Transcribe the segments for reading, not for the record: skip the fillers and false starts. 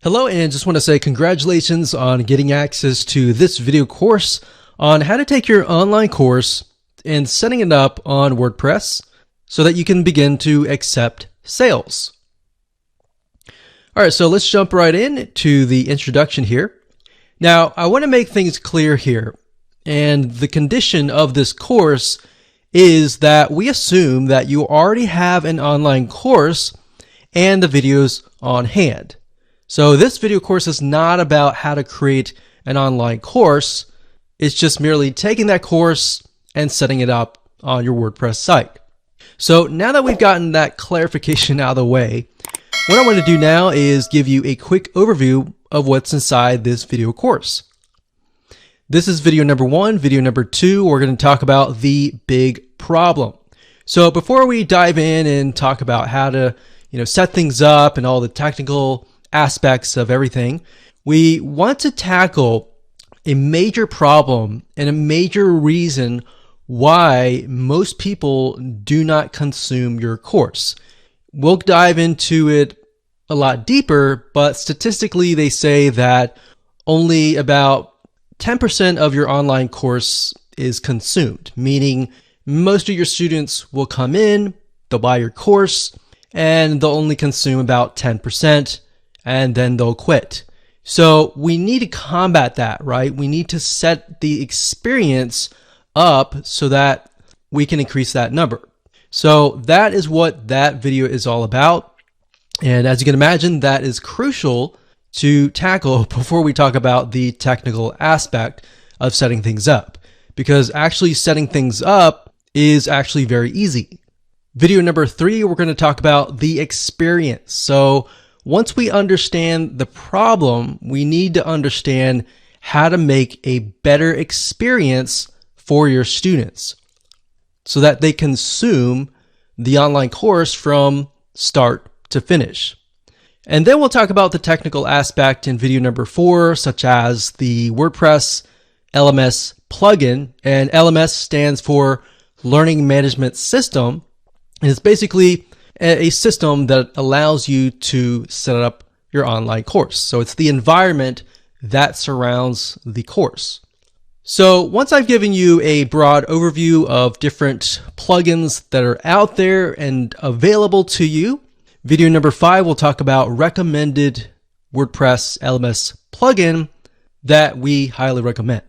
Hello, and just want to say congratulations on getting access to this video course on how to take your online course and setting it up on WordPress so that you can begin to accept sales. All right, so let's jump right in to the introduction here. Now, I want to make things clear here, and the condition of this course is that we assume that you already have an online course and the videos on hand. So this video course is not about how to create an online course. It's just merely taking that course and setting it up on your WordPress site. So now that we've gotten that clarification out of the way, what I want to do now is give you a quick overview of what's inside this video course. This is video number 1. Video number 2, we're going to talk about the big problem. So before we dive in and talk about how to, set things up and all the technical aspects of everything, we want to tackle a major problem and a major reason why most people do not consume your course. We'll dive into it a lot deeper, but statistically they say that only about 10% of your online course is consumed, meaning most of your students will come in, they'll buy your course, and they'll only consume about 10%, and then they'll quit. So we need to combat that, right? We need to set the experience up so that we can increase that number. So that is what that video is all about. And as you can imagine, that is crucial to tackle before we talk about the technical aspect of setting things up, because actually setting things up is actually very easy. Video number 3, we're going to talk about the experience. So once we understand the problem, we need to understand how to make a better experience for your students so that they consume the online course from start to finish. And then we'll talk about the technical aspect in video number 4, such as the WordPress LMS plugin. And LMS stands for Learning Management System. And it's basically a system that allows you to set up your online course. So it's the environment that surrounds the course. So once I've given you a broad overview of different plugins that are out there and available to you, video number 5 will talk about recommended WordPress LMS plugin that we highly recommend.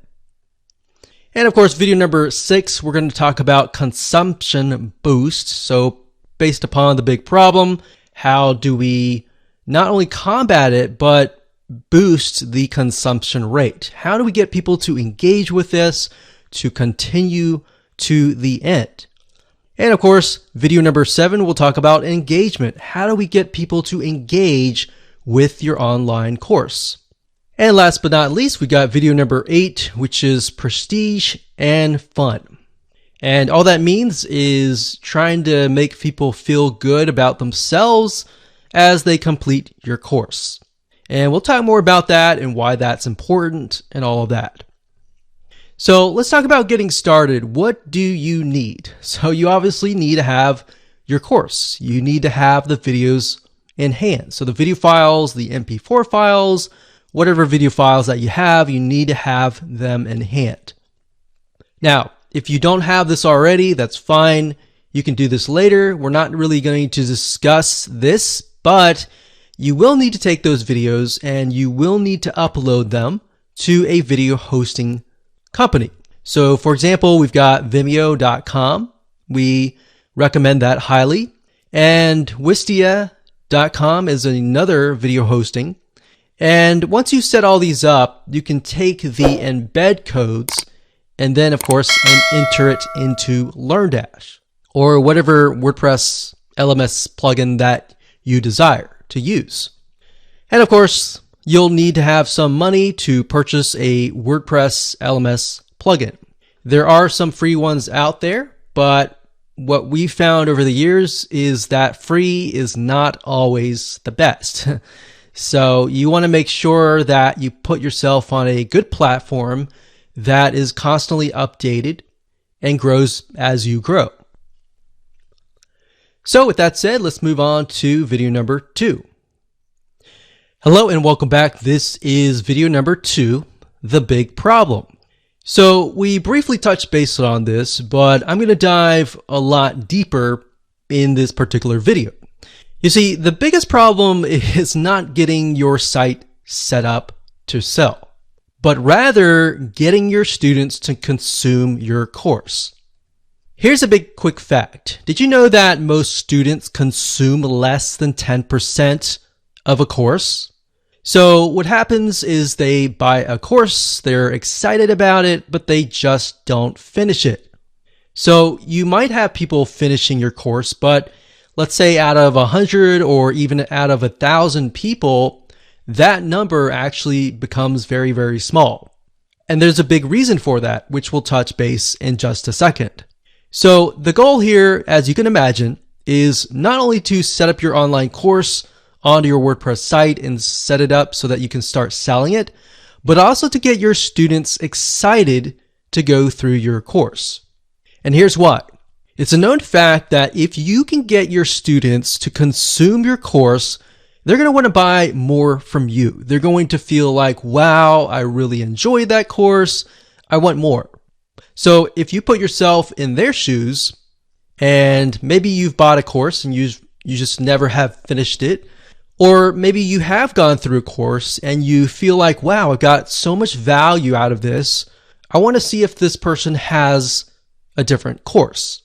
And of course, video number 6, we're going to talk about consumption boost. So based upon the big problem, how do we not only combat it, but boost the consumption rate? How do we get people to engage with this, to continue to the end? And of course, video number 7, we'll talk about engagement. How do we get people to engage with your online course? And last but not least, we got video number 8, which is prestige and fun. And all that means is trying to make people feel good about themselves as they complete your course. And we'll talk more about that and why that's important and all of that. So let's talk about getting started. What do you need? So you obviously need to have your course. You need to have the videos in hand. So the video files, the MP4 files, whatever video files that you have, you need to have them in hand. Now, if you don't have this already, that's fine. You can do this later. We're not really going to discuss this, but you will need to take those videos and you will need to upload them to a video hosting company. So for example, we've got Vimeo.com. We recommend that highly. And Wistia.com is another video hosting. And once you set all these up, you can take the embed codes and then, of course, enter it into LearnDash or whatever WordPress LMS plugin that you desire to use. And of course, you'll need to have some money to purchase a WordPress LMS plugin. There are some free ones out there, but what we found over the years is that free is not always the best. So you want to make sure that you put yourself on a good platform that is constantly updated and grows as you grow. So with that said, let's move on to video number 2. Hello and welcome back. This is video number 2, the big problem. So we briefly touched base on this, but I'm going to dive a lot deeper in this particular video. You see, the biggest problem is not getting your site set up to sell, but rather getting your students to consume your course. Here's a big quick fact. Did you know that most students consume less than 10% of a course? So what happens is they buy a course, they're excited about it, but they just don't finish it. So you might have people finishing your course, but let's say out of 100 or even out of 1,000 people, that number actually becomes very, very small. And there's a big reason for that, which we'll touch base in just a second. So the goal here, as you can imagine, is not only to set up your online course onto your WordPress site and set it up so that you can start selling it, but also to get your students excited to go through your course. And here's why. It's a known fact that if you can get your students to consume your course, they're going to want to buy more from you. They're going to feel like, wow, I really enjoyed that course. I want more. So if you put yourself in their shoes and maybe you've bought a course and you just never have finished it, or maybe you have gone through a course and you feel like, wow, I got so much value out of this. I want to see if this person has a different course.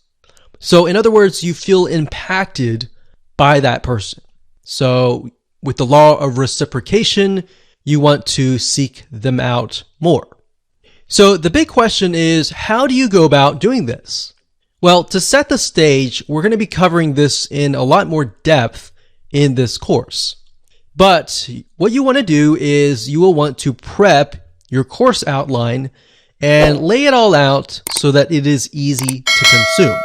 So in other words, you feel impacted by that person. So with the law of reciprocation, you want to seek them out more. So the big question is, how do you go about doing this? Well, to set the stage, we're going to be covering this in a lot more depth in this course. But what you want to do is you will want to prep your course outline and lay it all out so that it is easy to consume.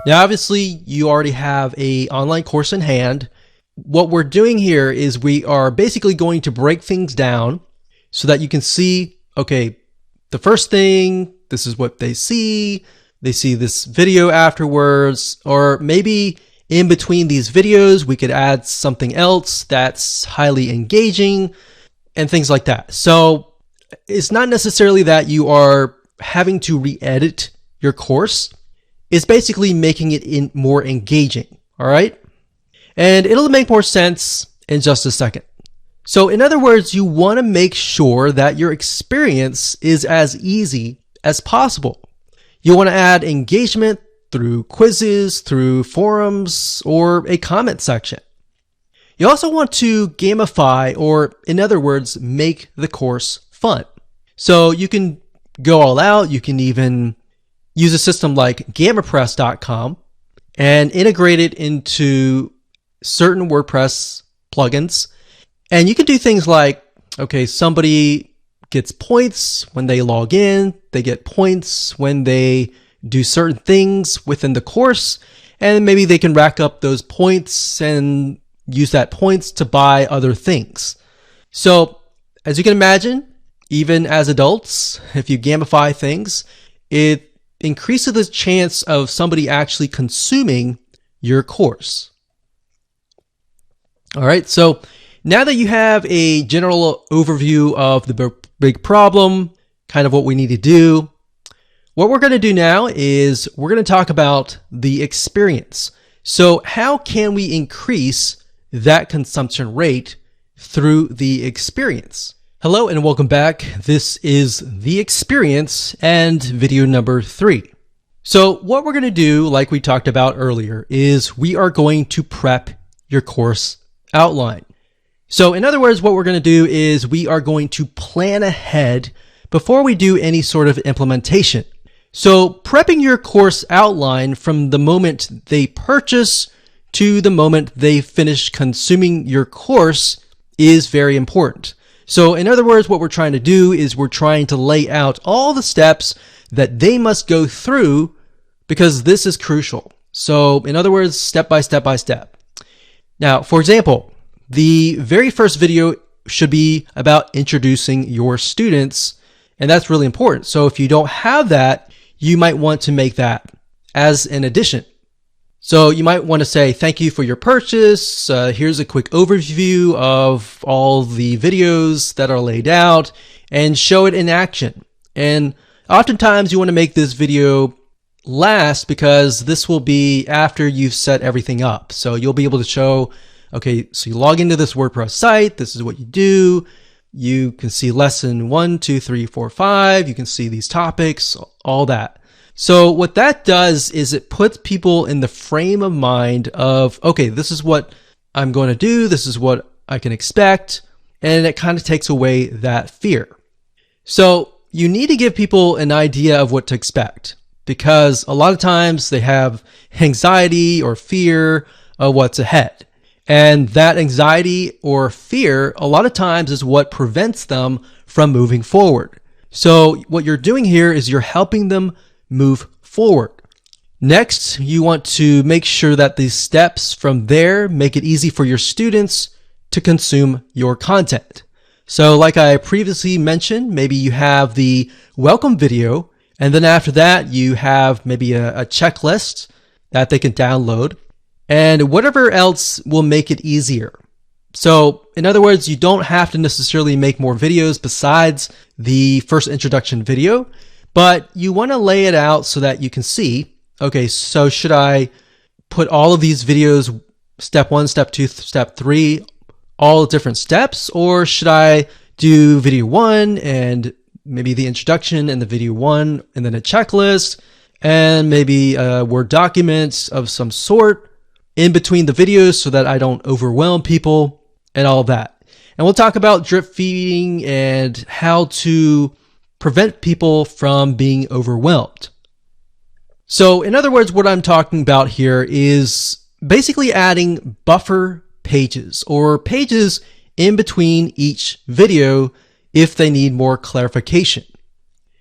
Now, obviously, you already have an online course in hand. What we're doing here is we are basically going to break things down so that you can see, okay, the first thing, this is what they see this video afterwards, or maybe in between these videos, we could add something else that's highly engaging and things like that. So it's not necessarily that you are having to re-edit your course. It's basically making it more engaging. All right. And it'll make more sense in just a second. So in other words, you want to make sure that your experience is as easy as possible. You want to add engagement through quizzes, through forums, or a comment section. You also want to gamify, or in other words, make the course fun. So you can go all out. You can even use a system like Gbtechindia.com and integrate it into certain WordPress plugins. And you can do things like, okay, somebody gets points when they log in. They get points when they do certain things within the course, and maybe they can rack up those points and use that points to buy other things. So as you can imagine, even as adults, if you gamify things, it increases the chance of somebody actually consuming your course. All right, so now that you have a general overview of the big problem, kind of what we need to do, what we're going to do now is we're going to talk about the experience. So how can we increase that consumption rate through the experience? Hello and welcome back. This is the experience and video number 3. So what we're going to do, like we talked about earlier, is we are going to prep your course outline. So in other words, what we're going to do is we are going to plan ahead before we do any sort of implementation. So prepping your course outline from the moment they purchase to the moment they finish consuming your course is very important. So in other words, what we're trying to do is we're trying to lay out all the steps that they must go through because this is crucial. So in other words, step by step by step. Now, for example, the very first video should be about introducing your students, and that's really important. So if you don't have that, you might want to make that as an addition. So you might want to say, thank you for your purchase. Here's a quick overview of all the videos that are laid out, and show it in action. And oftentimes you want to make this video last because this will be after you've set everything up. So you'll be able to show, okay, so you log into this WordPress site. This is what you do. You can see lesson 1, 2, 3, 4, 5. You can see these topics, all that. So what that does is it puts people in the frame of mind of, okay, this is what I'm going to do. This is what I can expect. And it kind of takes away that fear. So you need to give people an idea of what to expect, because a lot of times they have anxiety or fear of what's ahead. And that anxiety or fear, a lot of times, is what prevents them from moving forward. So what you're doing here is you're helping them move forward. Next, you want to make sure that these steps from there make it easy for your students to consume your content. So like I previously mentioned, maybe you have the welcome video, and then after that you have maybe a checklist that they can download, and whatever else will make it easier. So in other words, you don't have to necessarily make more videos besides the first introduction video, but you want to lay it out so that you can see, okay, so should I put all of these videos, step 1, step 2, step 3, all different steps, or should I do video 1 and maybe the introduction and the video 1 and then a checklist and maybe a Word document of some sort in between the videos so that I don't overwhelm people and all of that. And we'll talk about drip feeding and how to prevent people from being overwhelmed. So in other words, what I'm talking about here is basically adding buffer pages or pages in between each video if they need more clarification.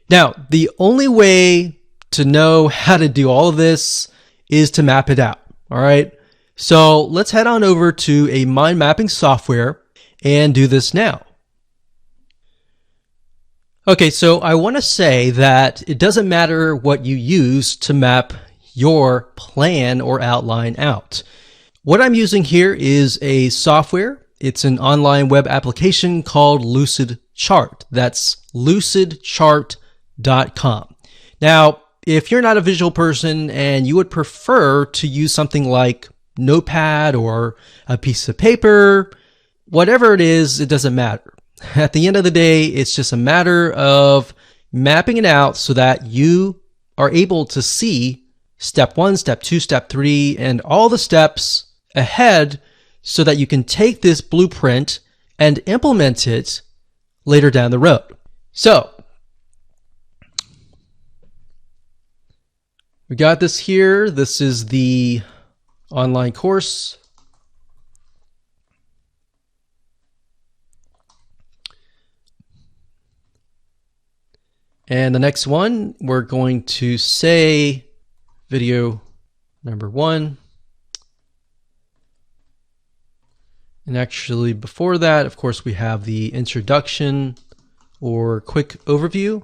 Now, the only way to know how to do all of this is to map it out. All right. So let's head on over to a mind mapping software and do this now. Okay, so I want to say that it doesn't matter what you use to map your plan or outline out. What I'm using here is a software. It's an online web application called Lucidchart. That's lucidchart.com. Now, if you're not a visual person and you would prefer to use something like Notepad or a piece of paper, whatever it is, it doesn't matter. At the end of the day, it's just a matter of mapping it out so that you are able to see step 1, step 2, step 3, and all the steps ahead so that you can take this blueprint and implement it later down the road. So we got this here. This is the online course. And the next one, we're going to say video number 1. And actually before that, of course, we have the introduction or quick overview.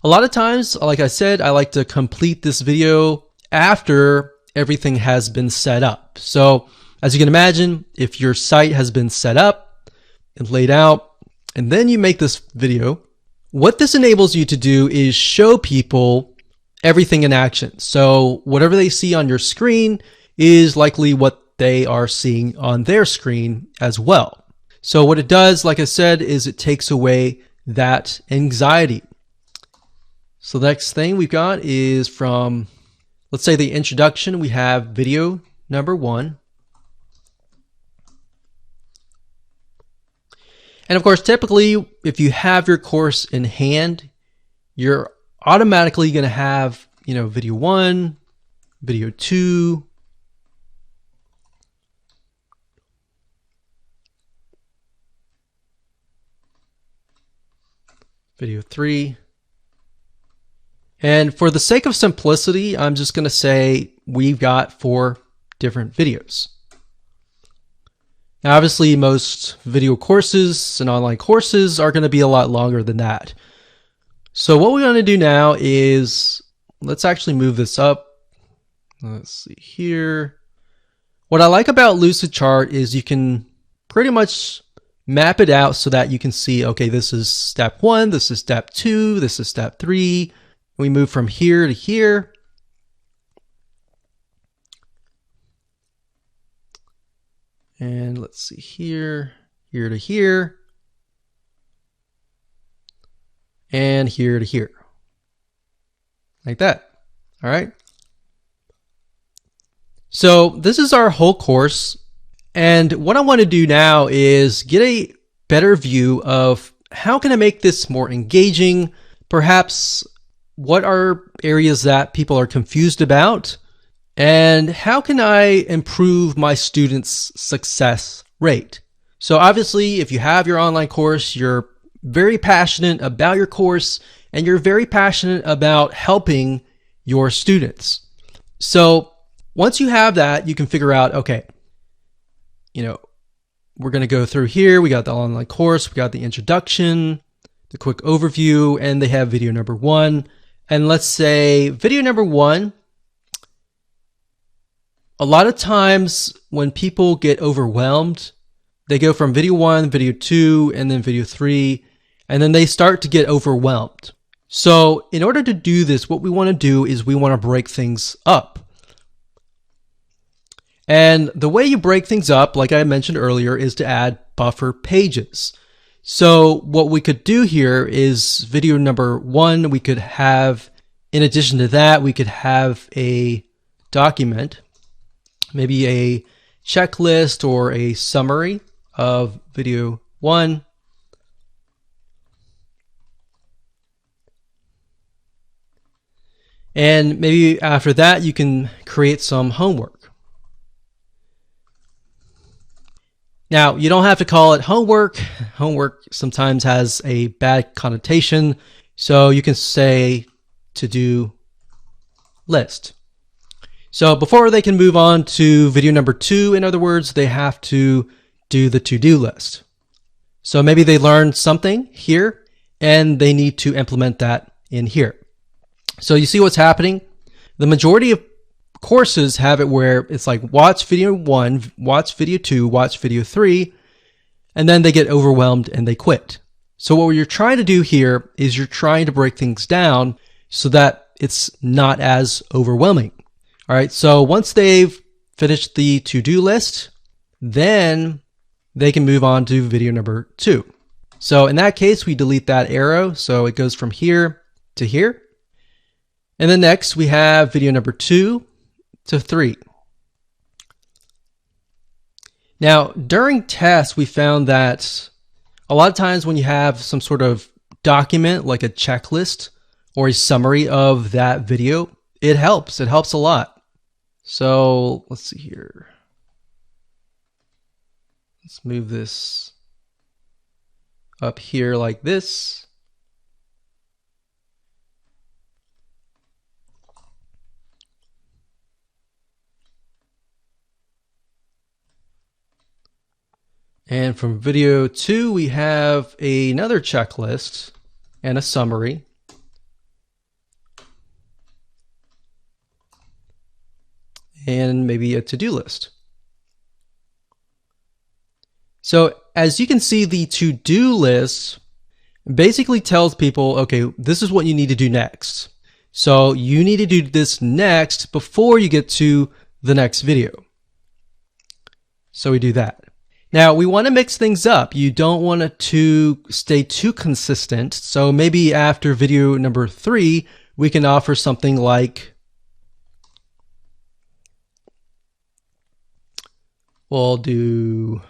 A lot of times, like I said, I like to complete this video after everything has been set up. So as you can imagine, if your site has been set up and laid out, and then you make this video, what this enables you to do is show people everything in action. So whatever they see on your screen is likely what they are seeing on their screen as well. So what it does, like I said, is it takes away that anxiety. So the next thing we've got is from, let's say, the introduction. We have video number 1. And of course, typically, if you have your course in hand, you're automatically going to have, video 1, video 2, video 3. And for the sake of simplicity, I'm just going to say we've got 4 different videos. Now, obviously, most video courses and online courses are going to be a lot longer than that. So what we're going to do now is, let's actually move this up Let's see here. What I like about Lucidchart is you can pretty much map it out so that you can see, okay, this is step 1, this is step 2, this is step 3. We move from here to here. And let's see here, here to here, and here to here. Like that. All right. So this is our whole course. And what I want to do now is get a better view of how can I make this more engaging? Perhaps what are areas that people are confused about? And how can I improve my students' success rate? So obviously, if you have your online course, you're very passionate about your course and you're very passionate about helping your students. So once you have that, you can figure out, okay, we're going to go through here. We got the online course, we got the introduction, the quick overview, and they have video number 1. And let's say video number 1, a lot of times when people get overwhelmed, they go from video 1, video 2, and then video 3, and then they start to get overwhelmed. So in order to do this, what we want to do is we want to break things up. And the way you break things up, like I mentioned earlier, is to add buffer pages. So what we could do here is video number 1, we could have, in addition to that, we could have a document, maybe a checklist or a summary of video 1. And maybe after that, you can create some homework. Now, you don't have to call it homework. Homework sometimes has a bad connotation. So you can say to-do list. So before they can move on to video number 2, in other words, they have to do the to-do list. So maybe they learned something here and they need to implement that in here. So you see what's happening? The majority of courses have it where it's like watch video 1, watch video 2, watch video 3, and then they get overwhelmed and they quit. So what you're trying to do here is you're trying to break things down so that it's not as overwhelming. All right, so once they've finished the to-do list, then they can move on to video number 2. So in that case, we delete that arrow. So it goes from here to here. And then next we have video number 2 to 3. Now, during tests, we found that a lot of times when you have some sort of document like a checklist or a summary of that video, it helps. It helps a lot. So let's see here. Let's move this up here like this. And from video 2, we have another checklist and a summary. And maybe a to-do list. So as you can see, the to-do list basically tells people, okay, this is what you need to do next. So you need to do this next before you get to the next video. So we do that. Now we want to mix things up. You don't want it to stay too consistent. So maybe after video number 3, we can offer something like, we'll do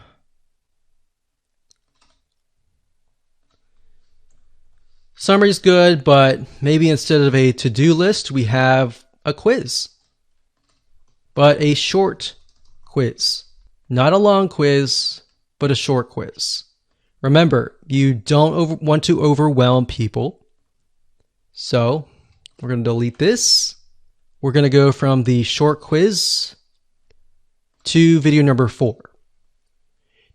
summary's good, but maybe instead of a to-do list, we have a quiz, but a short quiz. Not a long quiz, but a short quiz. Remember, you don't want to overwhelm people. So we're going to delete this. We're going to go from the short quiz to video number 4.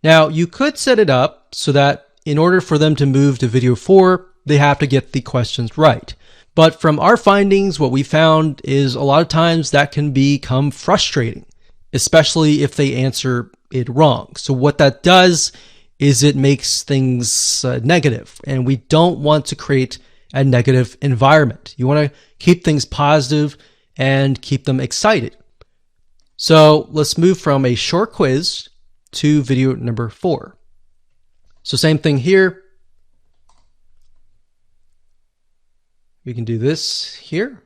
Now, you could set it up so that in order for them to move to video 4, they have to get the questions right. But from our findings, what we found is a lot of times that can become frustrating, especially if they answer it wrong. So what that does is it makes things negative, and we don't want to create a negative environment. You want to keep things positive and keep them excited. So let's move from a short quiz to video number 4. So same thing here. We can do this here,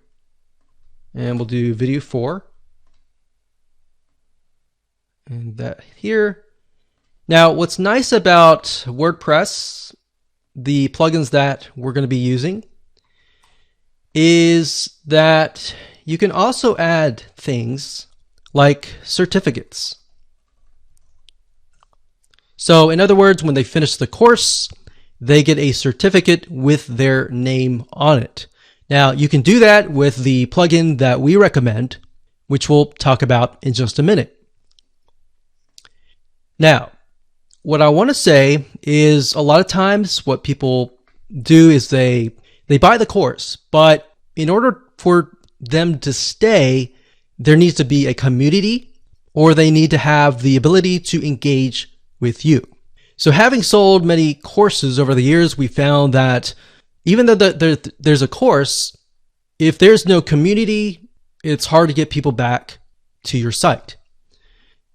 and we'll do video 4. And that here. Now, what's nice about WordPress, the plugins that we're going to be using, is that you can also add things like certificates. So in other words, when they finish the course, they get a certificate with their name on it. Now, you can do that with the plugin that we recommend, which we'll talk about in just a minute. Now, what I want to say is a lot of times what people do is they buy the course, but in order for them to stay, there needs to be a community, or they need to have the ability to engage with you. So having sold many courses over the years, we found that even though there's a course, if there's no community, it's hard to get people back to your site.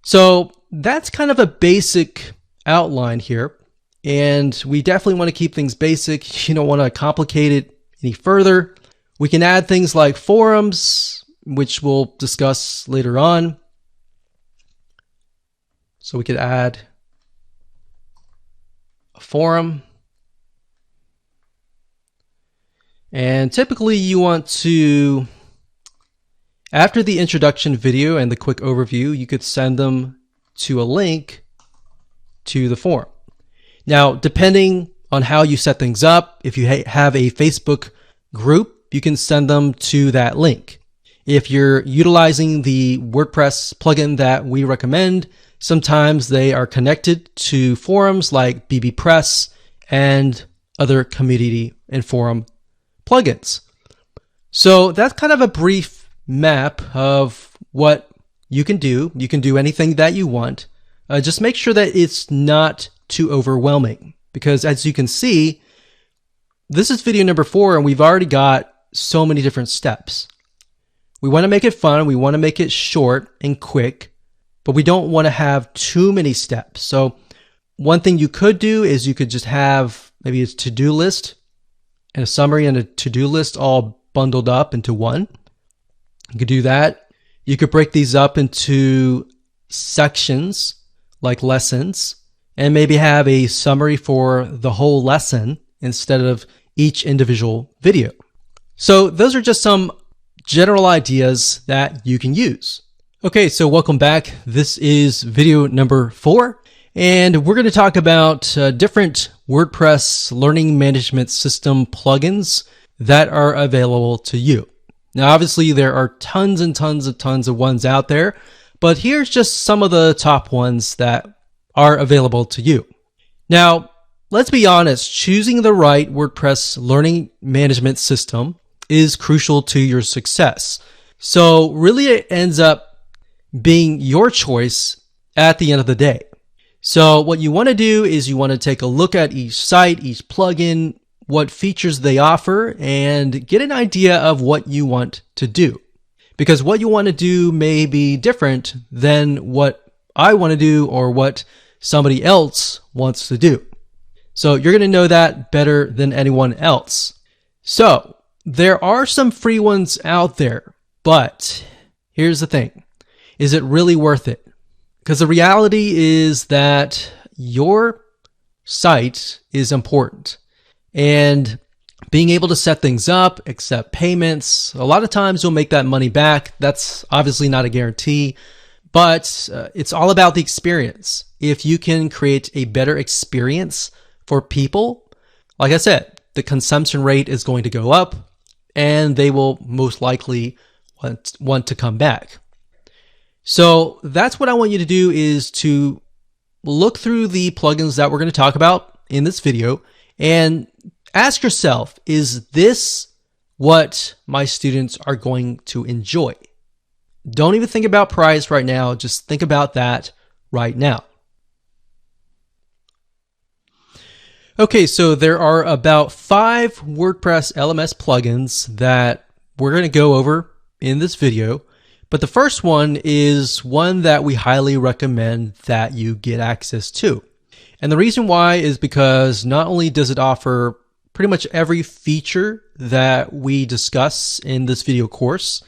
So that's kind of a basic outline here, and we definitely want to keep things basic. You don't want to complicate it any further. We can add things like forums, which we'll discuss later on. So we could add a forum, and typically you want to, after the introduction video and the quick overview, you could send them to a link to the forum. Now, depending on how you set things up, if you have a Facebook group, you can send them to that link. If you're utilizing the WordPress plugin that we recommend, sometimes they are connected to forums like BBPress and other community and forum plugins. So that's kind of a brief map of what you can do. You can do anything that you want. Just make sure that it's not too overwhelming, because as you can see, this is video number 4 and we've already got so many different steps. We want to make it fun. We want to make it short and quick, but we don't want to have too many steps. So one thing you could do is you could just have maybe a to-do list and a summary and a to-do list all bundled up into one. You could do that. You could break these up into sections like lessons, and maybe have a summary for the whole lesson instead of each individual video. So those are just some general ideas that you can use. Okay, so welcome back. This is video number 4, and we're going to talk about different WordPress learning management system plugins that are available to you. Now, obviously, there are tons and tons of ones out there, but here's just some of the top ones that are available to you. Now, let's be honest, choosing the right WordPress learning management system is crucial to your success. So really it ends up being your choice at the end of the day. So what you want to do is you want to take a look at each site, each plugin, what features they offer, and get an idea of what you want to do. Because what you want to do may be different than what I want to do or what somebody else wants to do. So you're going to know that better than anyone else. So there are some free ones out there, but here's the thing. Is it really worth it? Because the reality is that your site is important, and being able to set things up, accept payments, a lot of times you'll make that money back. That's obviously not a guarantee, but it's all about the experience. If you can create a better experience for people, like I said, the consumption rate is going to go up and they will most likely want to come back. So that's what I want you to do, is to look through the plugins that we're going to talk about in this video and ask yourself, is this what my students are going to enjoy. Don't even think about price right now. Just think about that right now. Okay, so there are about 5 WordPress LMS plugins that we're going to go over in this video. But the first one is one that we highly recommend that you get access to. And the reason why is because not only does it offer pretty much every feature that we discuss in this video course,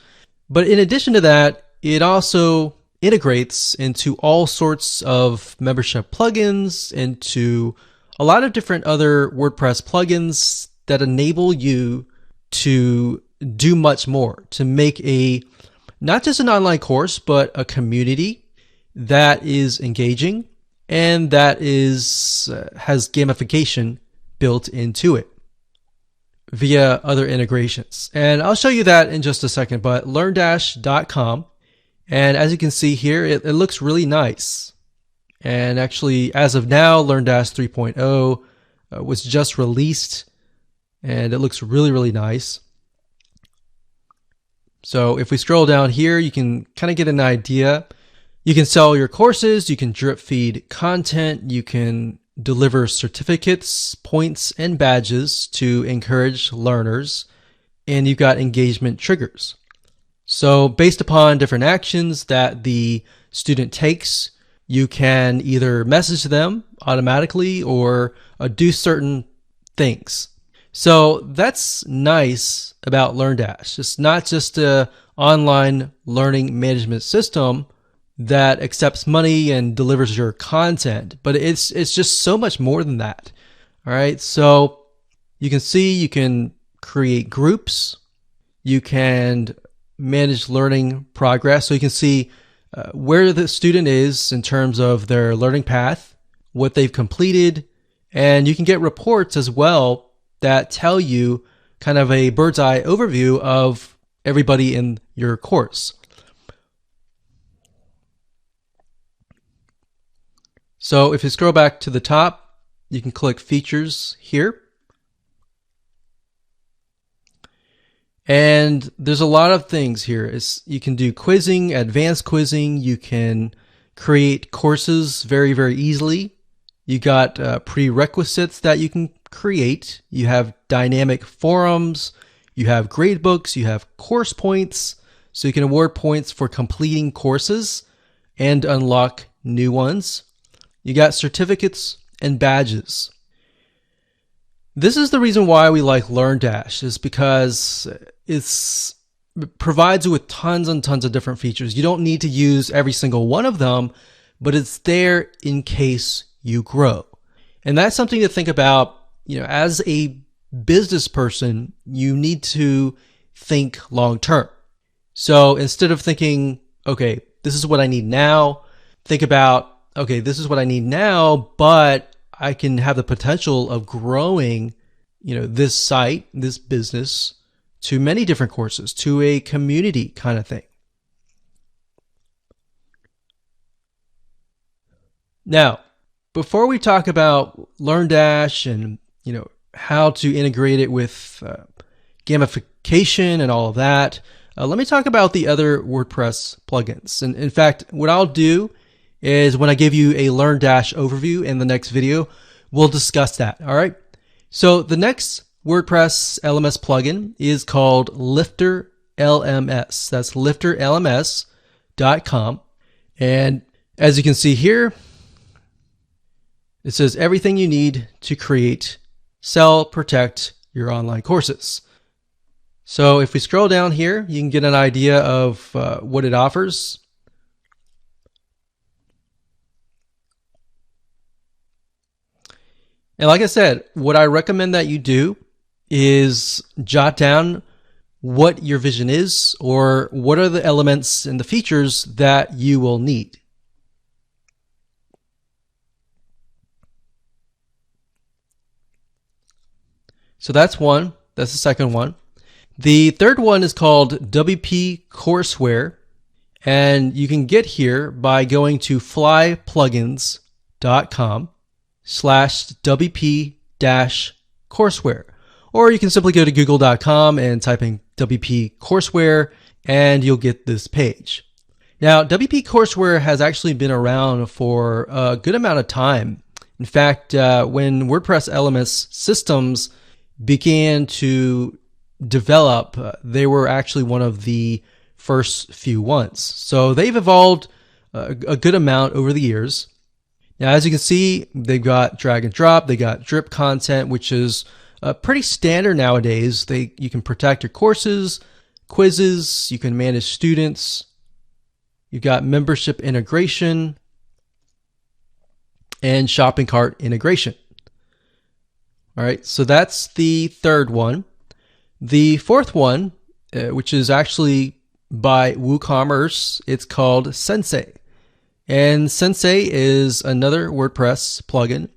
but in addition to that, it also integrates into all sorts of membership plugins, into a lot of different other WordPress plugins that enable you to do much more, to make not just an online course, but a community that is engaging and that has gamification built into it via other integrations. And I'll show you that in just a second, but LearnDash.com. And as you can see here, it looks really nice. And actually, as of now, LearnDash 3.0 was just released, and it looks really, really nice. So if we scroll down here, you can kind of get an idea. You can sell your courses, you can drip feed content, you can deliver certificates, points, and badges to encourage learners, and you've got engagement triggers. So based upon different actions that the student takes, you can either message them automatically or do certain things. So that's nice about LearnDash. It's not just an online learning management system that accepts money and delivers your content, but it's just so much more than that. All right, so you can see you can create groups, you can manage learning progress, so you can see where the student is in terms of their learning path, what they've completed, and you can get reports as well that tell you kind of a bird's eye overview of everybody in your course. So if you scroll back to the top, you can click Features here. And there's a lot of things here. You can do quizzing, advanced quizzing. You can create courses very, very easily. You got prerequisites that you can create. You have dynamic forums. You have gradebooks. You have course points. So you can award points for completing courses and unlock new ones. You got certificates and badges. This is the reason why we like LearnDash, is because it provides you with tons and tons of different features. You don't need to use every single one of them, but it's there in case you grow. And that's something to think about. As a business person, you need to think long term. So instead of thinking, okay, this is what I need now, think about, okay, this is what I need now, but I can have the potential of growing, this site, this business to many different courses, to a community kind of thing. Now, before we talk about LearnDash and, how to integrate it with gamification and all of that, let me talk about the other WordPress plugins. And in fact, what I'll do is when I give you a LearnDash overview in the next video, we'll discuss that. All right. So the next WordPress LMS plugin is called Lifter LMS. That's lifterlms.com. And as you can see here, it says everything you need to create, sell, protect your online courses. So if we scroll down here, you can get an idea of what it offers. And like I said, what I recommend that you do is jot down what your vision is, or what are the elements and the features that you will need. So that's one. That's the second one. The third one is called WP Courseware, and you can get here by going to flyplugins.com/WP-courseware, or you can simply go to google.com and type in WP courseware and you'll get this page. Now, WP courseware has actually been around for a good amount of time. In fact, when WordPress LMS systems began to develop, they were actually one of the first few ones. So they've evolved a good amount over the years. Now, as you can see, they've got drag and drop, they got drip content, which is pretty standard nowadays. You can protect your courses, quizzes, you can manage students, you've got membership integration, and shopping cart integration. All right, so that's the third one. The fourth one, which is actually by WooCommerce, it's called Sensei. And Sensei is another WordPress plugin.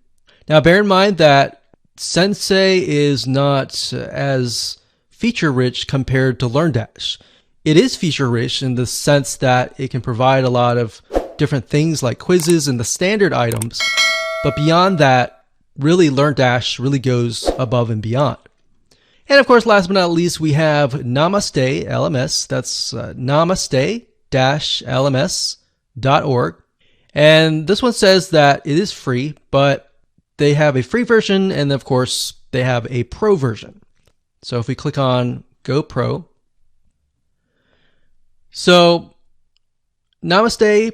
Now, bear in mind that Sensei is not as feature-rich compared to LearnDash. It is feature-rich in the sense that it can provide a lot of different things like quizzes and the standard items. But beyond that, really LearnDash really goes above and beyond. And of course, last but not least, we have Namaste LMS. That's namaste-lms.org. And this one says that it is free, but they have a free version and of course they have a pro version. So if we click on Go Pro, so Namaste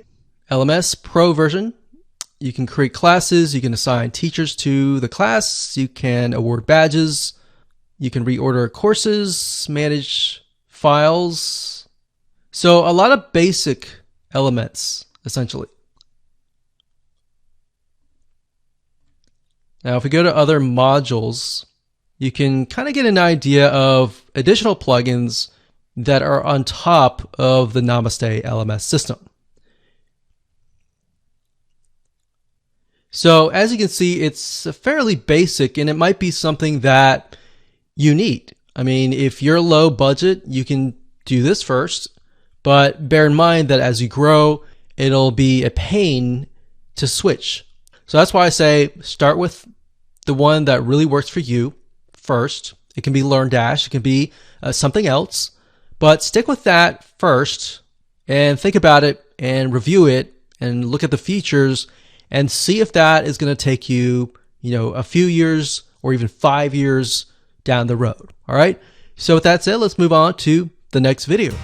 LMS Pro version, you can create classes, you can assign teachers to the class, you can award badges, you can reorder courses, manage files. So a lot of basic elements, essentially. Now, if we go to other modules, you can kind of get an idea of additional plugins that are on top of the Namaste LMS system. So as you can see, it's fairly basic and it might be something that you need. I mean, if you're low budget, you can do this first, but bear in mind that as you grow, it'll be a pain to switch. So that's why I say start with the one that really works for you first. It can be LearnDash, it can be something else, but stick with that first and think about it and review it and look at the features and see if that is going to take you, a few years or even 5 years down the road. All right. So with that said, let's move on to the next video.